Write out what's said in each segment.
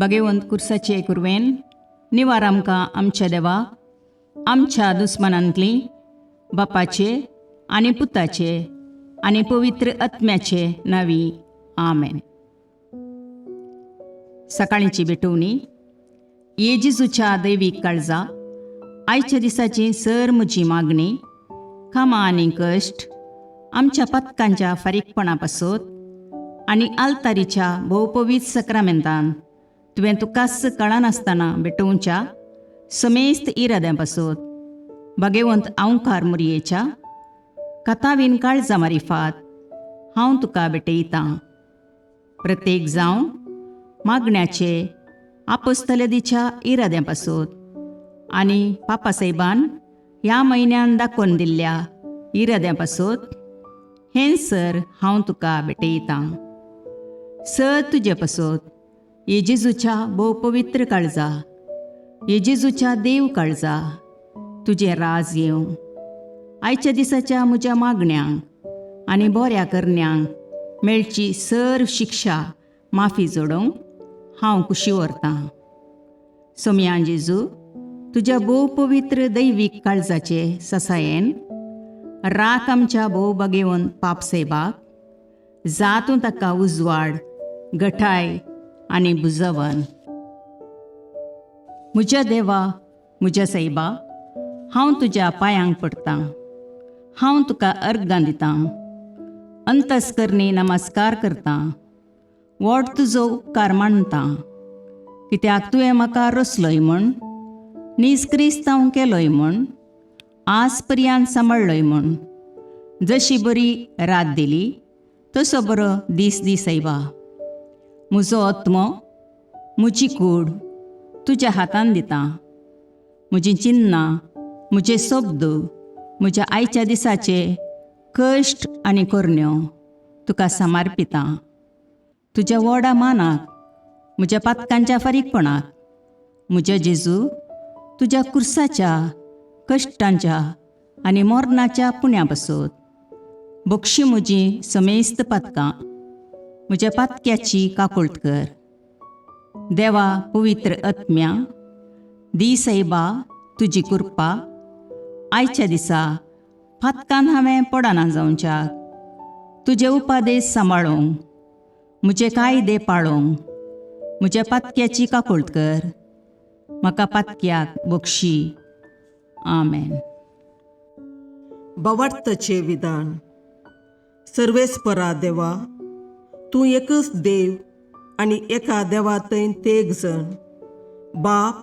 भगवंत कुर्साचे कुरवेन निवार आमकां आमच्या देवाक आमच्या दुस्मनांतली बापाचे आनी पुताचे आनी पवित्र आत्म्याचे नावी आमेन. सकाळींची भेटवणी. येजेजूच्या दैवीक काळजा आयच्या दिसाची सर म्हजी मागणी कामां आनी कश्ट आमच्या पथकांच्या फारीकपणा पासत आनी आल्तारीच्या भोवपवीत सक्रामेंतान तुवें तुकास कळनासतना भेटोवच्या समेस्त इराद्यां पासत भगवंत आंवकार मुरयेच्या कथावीन काळजा मारिफात हांव तुका भेटयतां. प्रत्येक जावं मागण्याचे आपोस्तलदीच्या इराद्यां पासत आनी पापासाहेबान ह्या म्हयन्यान दाखोवन दिल्ल्या इराद्यां पासत हें सर हांव तुका भेटयतां. सर तुजे पासत येजेजूच्या भोवपवित्र काळजा, येजेजूच्या देव काळजा तुजें राज येवं. आयच्या दिसाच्या म्हज्या मागण्यांक आनी बऱ्या करण्यांक मेळची सर शिक्षा माफी जोडोवंक हांव कुशी व्हरतां. सोम्या जेजू, तुज्या भोवपवित्र दैवीक काळजाचे ससायेन राख आमच्या भोव भगवंत पापसाहेबाक, जातूं ताका उजवाड, घटाय आनी बुजवण. म्हज्या देवा, म्हज्या साहिबा, हांव तुज्या पांयांक पडटां. हांव तुका अर्गां दितां. अंतस्करणी नमस्कार करतां. व्हड तुजो उपकार मानतां. कित्याक तुवें म्हाका रचलोय म्हूण, निस्क्रिस्तांव केलोय म्हूण, आज पर्यंत सांबाळलोय म्हूण. जशी बरी रात दिली तसो बरो दीस दी साहिबा. म्हजो आत्मो, म्हजी कूड तुज्या हातान दितां. म्हजीं चिन्नां, म्हजे शब्द, म्हज्या आयच्या दिसाचे कश्ट आनी करण्यो तुका समर्पितां. तुज्या व्हडा मानाक, म्हज्या पातकांच्या फारीकपणाक, म्हज्या जेजू तुज्या कुर्साच्या कश्टांच्या आनी मरणाच्या पुण्या पासत बक्षी म्हजीं समेस्त पातकां, म्हज्या पातक्याची काकुळट कर. देवा पवित्र आत्म्या, दी साहिबा तुजी कृपा आयच्या दिसा पातकान हांवें पडना जावच्याक तुजे उपादेश सांबाळूंक, म्हजे कायदे पाळोवंक म्हज्या पातक्याची काकुळट कर. म्हाका पातक्याक बक्षी. आमेन. भावार्थाचे विधान. सर्वेस्परा देवा, तूं एकच देव आनी एका देवातय तेग जण, बाप,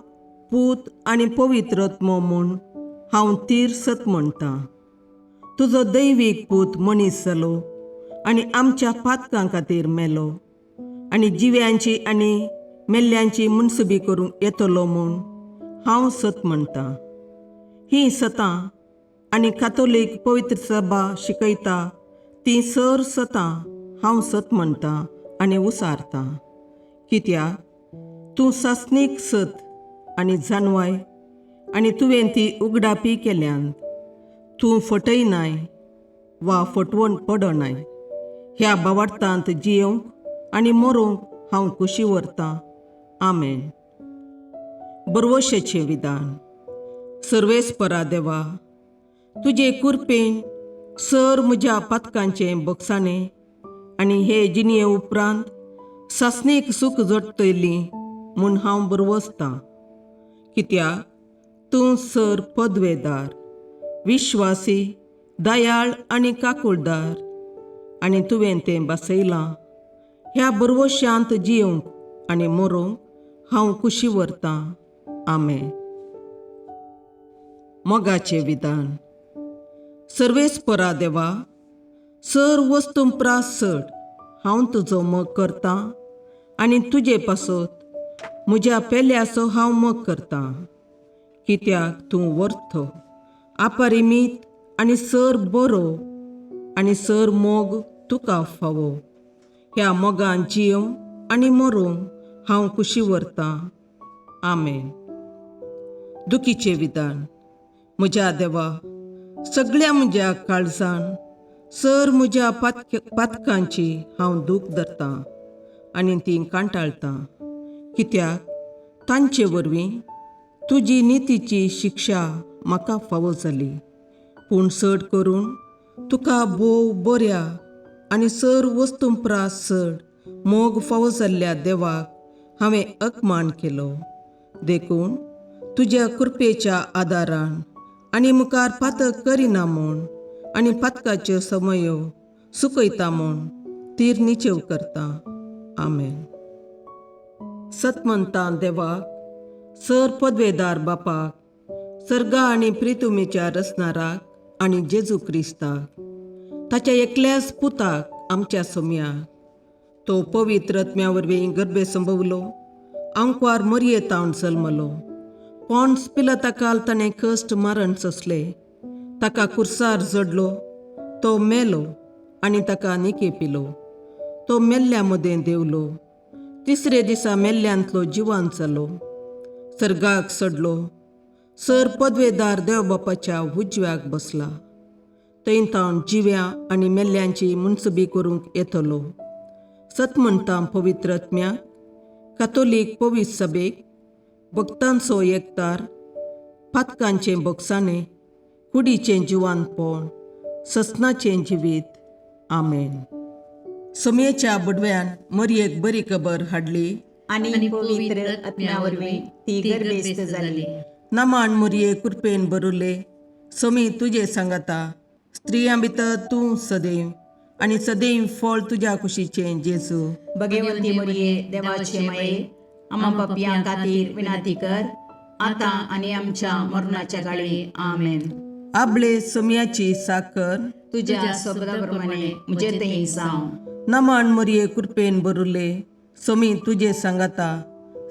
पूत आनी पवित्र आत्मो म्हूण हांव तीर सत म्हणटां. तुजो दैवीक पूत मनीस जालो आनी आमच्या पातकां खातीर मेलो आनी जिव्यांची आनी मेल्ल्यांची मुनसुबी करूंक येतलो म्हूण हांव सत म्हणटां. हीं सतां आनी कातोलीक पवित्र सभा शिकयता तीं सर सतां हांव सत म्हणटां आनी उसारतां. कित्याक तूं सासणीक सत आनी जानवाय आनी तुवें ती उगडापी केल्यांत. तूं फटयनाय वा फटवण पडनाय. ह्या भावार्थांत जियोंक आनी मरोवंक हांव कुशी व्हरतां. आमेन. बरवशेचें विधान. सर्वेस्परा देवा, तुजे कृपेन सर म्हज्या पातकांचें बक्षाणें आनी हे जिणये उपरांत सासणेक सूख जोडटलीं म्हूण हांव बरवसतां. कित्याक तूं सर पदवेदार, विश्वासी, दयाळ आनी काकुळदार आनी तुवें तें बसयलां. ह्या बरवश्यांत जियोंक आनी मरोवंक हांव कुशी व्हरतां. आमेन. मोगाचें विधान. सर्वेस्परा देवा, सर वस्तुंपरास चड हांव तुजो मोग करतां आनी तुजे पासत म्हज्या पेल्याचो हांव मोग करतां. कित्याक तूं वर्थ, अपरिमीत आनी सर बरो आनी सर मोग तुका फावो. ह्या मोगान जियोंक आनी मरोवंक हांव कुशी व्हरतां. आमेन. दुखीचें विधान. म्हज्या देवा, सगळ्या म्हज्या काळजान सर म्हज्या पातकांची हांव दूख धरतां आनी तीं कांटाळतां. कित्याक तांचे वरवीं तुजी नितीची शिक्षा म्हाका फावो जाली. पूण चड करून तुका भोव बऱ्या आनी सर वस्तूंपरास चड मोग फावो जाल्ल्या देवाक हांवें अकमान केलो. देखून तुज्या कृपेच्या आदारान आनी मुखार पातक करिना म्हूण आनी पातकाच्यो समयो सुकयता म्हूण तीर निचेव करता. आमेन. सतमंतां देवाक, सर पदवेदार बापाक, सर्गा आनी प्रितुमेच्या रचणाराक आनी जेजू क्रिस्ताक, ताच्या एकल्याच पुताक आमच्या सोम्याक, तो पवित्र आत्म्या वरवीं गर्भे संभवलो, आंकवार मरयेतावन जल्मलो, पोंस पिलाताकाल ताणें कश्ट मरण सोंसले, ताका कुर्सार जडलो, तो मेलो आनी ताका निकेपिलो, तो मेल्ल्या मदें देवलो, तिसरे दिसा मेल्ल्यांतलो जिवांत जालो, सर्गाक चडलो, सर पदवेदार देवबापाच्या उजव्याक बसला, थंय तावन जिव्या आनी मेल्ल्यांची मुनसबी करूंक येतलो. सतमंतां पवित्र आत्म्याक, कातोलीक पवित्र सभेक, भक्तांचो एकतार, पातकांचें भोगसाणें, कुडीचें जिवांतपण, ससनाचें जिवीत. आमेन. सोमयेच्या बुडव्यान मरयेक बरी खबर हाडली आनी पवित्र आत्म्या वरवीं ती गर्भेस्त जाली. नामान मरये कृपेन भरुले, सोमी तुजे सांगाता, स्त्रियां भितर तूं सदैव आनी सदैव फळ तुज्या कुशीचें जेजू. भगवंती मरिये देवाचे माये, आम्हा पापियां खातीर विनाती कर, आतां आनी आमच्या मरणाच्या काळी. आमेन. आपले सोमयाची साकर तुज्या शब्दाप्रमाणे म्हजे थंय जावं. नामान मरये कृपेन भरुले, सोमी तुजे सांगाता,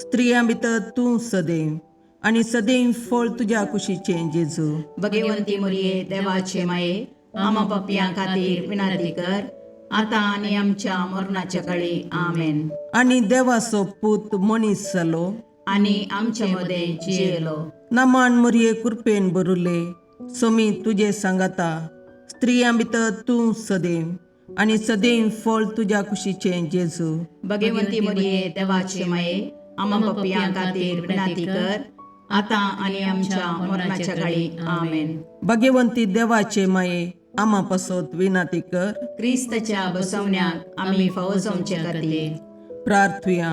स्त्रियां भितर तूं सदैव आनी सदैव फळ तुज्या कुशीचें जेजू. भगवंती मरिये देवाचे माये, आम्हा पापियां खातीर विनाती कर, आतां आनी आमच्या मरणाच्या काळी. आमेन. आनी देवाचो पूत मनीस जालो आनी आमचे मदें जियेलो. नामान मरये कृपेन भरुले, सोमी तुजे सांगाता, स्त्रियां भितर तूं सदैव आनी सदैव फळ तुज्या कुशीचें जेजू. भगवंती मरिये देवाचे माये, आम्हा पापियां खातीर विनाती कर, आतां आनी आमच्या मरणाच्या काळी. आमेन. भगवंती देवाचे माये, आम्हा पासत विनाती कर. क्रिस्ताच्या बसवण्याक आमी फावो जावचे खातीर प्रार्थुया.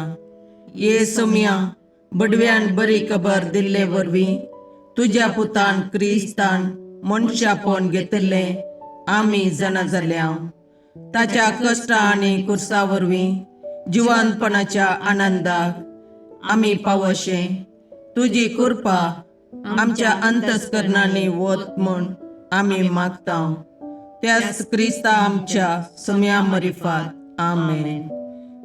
ये सोम्या, बडव्यान बरी खबर दिल्ले वरवीं तुज्या पुतान क्रिस्तान मनशापण घेतिल्लें आमी जाणा जाल्या, ताच्या कश्टा आनी कुर्सा वरवीं जिवंतपणाच्या आनंदाक आमी पावशे तुजी कृपा आमच्या अंतस्करणांनी वत म्हूण आमी मागता. त्याच क्रिस्ता आमच्या सोम्या मरिफात. आमेन.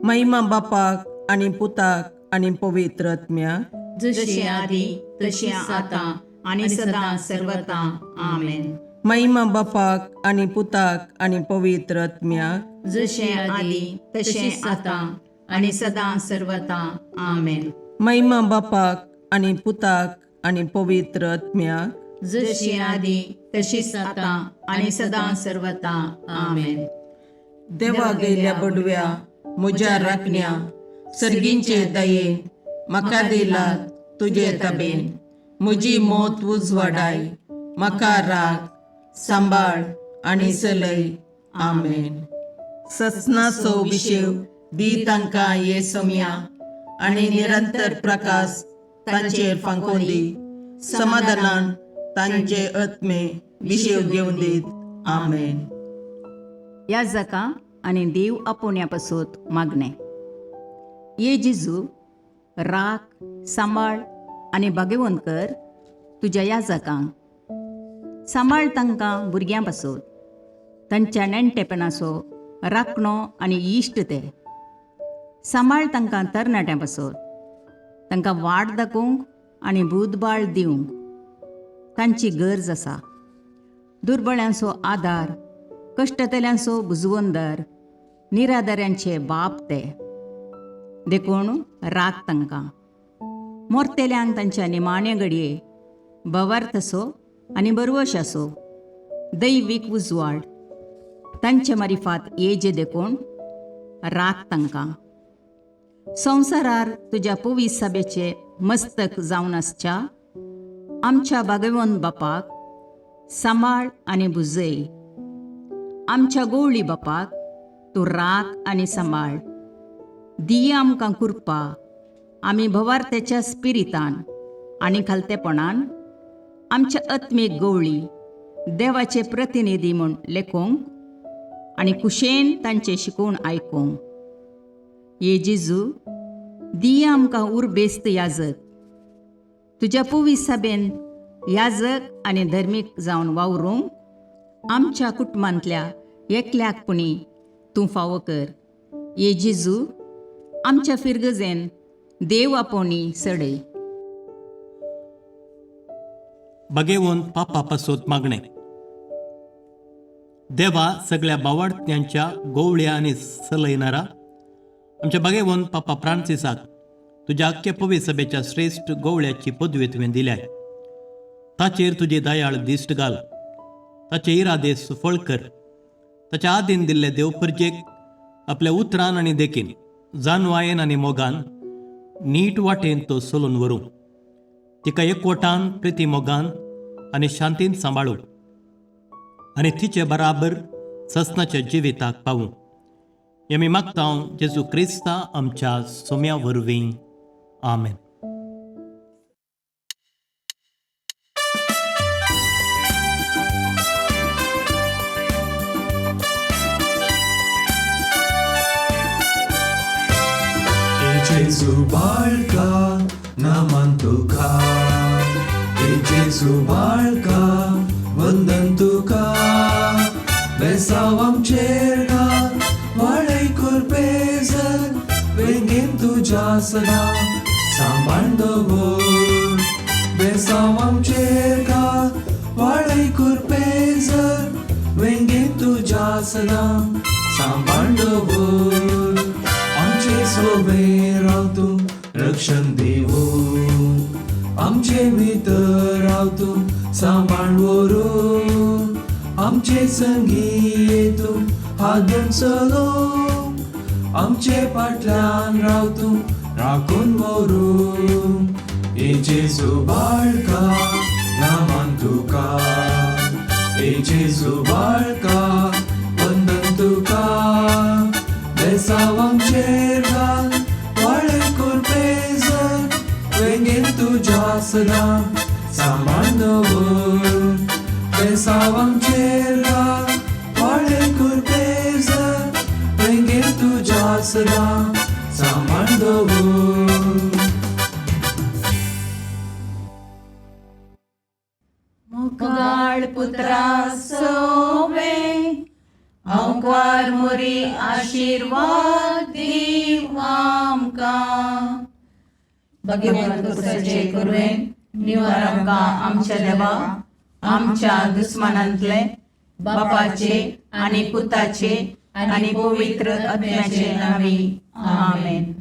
महिमा बापाक आनी पुताक आनी पवित्र आत्म्याक, जशें आदी तशें आतां आनी सदां सर्वदा. आमेन. महिमा बापाक आनी पुताक आनी पवित्र आत्म्याक, जशें आदी तशें आतां आनी सदां सर्वदा. आमेन. महिमा बापाक आनी पुताक आनी पवित्र आत्म्याक, जशी आदी तशीच आतां आनी सदां सर्वदा. आमेन. देवा गेल्या बडव्या म्हज्या राखण्या, सर्गींचे दयेन म्हाका दिला तुजे ताबेन. म्हजी मोत उजवाडाय, म्हाका राख, सांबाळ आनी चलय. आमेन. ससनाचो विशेव दी तांकां ये सोम्या, आनी निरंतर प्रकाश तांचेर फांकोन दी. समाधानान तांचे आत्मे विशेव घेवन दीत. आमेन. याजकां आनी देव आपोवण्या पासत मागणें. ये जेजू, राख, सांबाळ आनी भाग्यवंत कर तुज्या याजकांक. सांबाळ तांकां भुरग्यां पासत, तांच्या नेणटेपणाचो राखणो आनी इश्ट ते. सांबाळ तांकां तरणाट्यां पासत, तांकां वाट दाखोवंक आनी बुधबाळ दिवंक तांची गरज आसा. दुर्बळ्यांचो आदार, कश्टतल्यांचो बुजवंदर, निराधाऱ्यांचे बाप ते. देखून राख तांकां. मोरतेल्यांक तांच्या निमाणे घडये भवार्थसो आनी बरवशाचो दैवीक उजवाड तांचे मारिफात येजे देखून राख तांकां. संवसारार तुज्या पवित्र सभेचे मस्तक जावन आसच्या आमच्या भागवंत बापाक सांबाळ आनी बुजय. आमच्या गवळी बापाक तूं राख आनी सांबाळ. दिया आमकां कुरपा आमी भवार्थ्याच्या स्पिरितान आनी खालतेपणान आमच्या आत्मीक गवळी देवाचे प्रतिनिधी म्हूण लेखोंक आनी कुशेन तांचे शिकोवन आयकूंक. ये जेजू दिया आमकां उर्बेस्त याजक. तुज्या पवित्र सभेन याजक आनी धर्मीक जावन वावरूंक आमच्या कुटुंबांतल्या एकल्याकपणी तूं फावो कर. ये जेजू आमच्या फिरगजेन देव आपोवणी सडय. बगेवून पापा पासोत मागणे. देवा सगळ्या बावार्थ्यांच्या गोवळ्या आनी सलयणारा आमच्या बगेवून पापा फ्रांसिसाक तुज्या आख्या पवित्र सभेच्या श्रेष्ठ गोवळ्याची पदवी तुवें दिल्याय. ताचेर तुजे दयाळ दिश्ट घाल. ताचे इरादे सुफळ कर. ताच्या आदीन दिल्ले देवपर्जेक आपल्या उतरान आनी देखीन जानवायेन आनी मोगान नीट वाटेन तो चलून व्हरूं. तिका एकवटान प्रिती मोगान आनी शांतीन सांबाळूं आनी तिचे बराबर ससनाच्या जिविताक पावूं. हें आमी मागता जेजू क्रिस्ता आमच्या सोम्या वरवीं. आमेन. Jesu बाळका नामान तुका, हे जेजू बाळका वंदन तुका. बेसाव आमचेर घाल वाडय कुरपेजन, वेंगेन तुज्या सदा सांबाळ दवर. बेसाव आमचेर घाल वाडय कुरपेजन, वेंगेन तुज्या सदा सांबाळ दवर. आमचे सोबे राव तूं रक्षण दिवूं, आमचे भितर राव तूं सांबाळ व्हरून. आमचे संगी तूं हादून चलोवं, आमचे फाटल्यान राव तूं राखून व्हरून. हे जेजू बाळका नामान तुका, हे जेजू बाळका वंदन तुका. बेसाव आमचेर घाल वाडय कुरपेजन, वेंगेन तुज्या सदा सांबाळ दवर. बेसाव आमचेर घाल वाडय कुरपेजन, वेंगेन तुज्या सदा सांबाळ दवर. मुखाळ पुत्रा सोवे अवकार मोरी आशीर्वाद दीव आमकां. भगवंत पुत्राचे करुवेन निवार आमकां आमच्या देवा आमच्या दुस्मानांतले बापाचे आनी पुताचे आनी पवित्र आत्म्याचे नांवी. आमेन.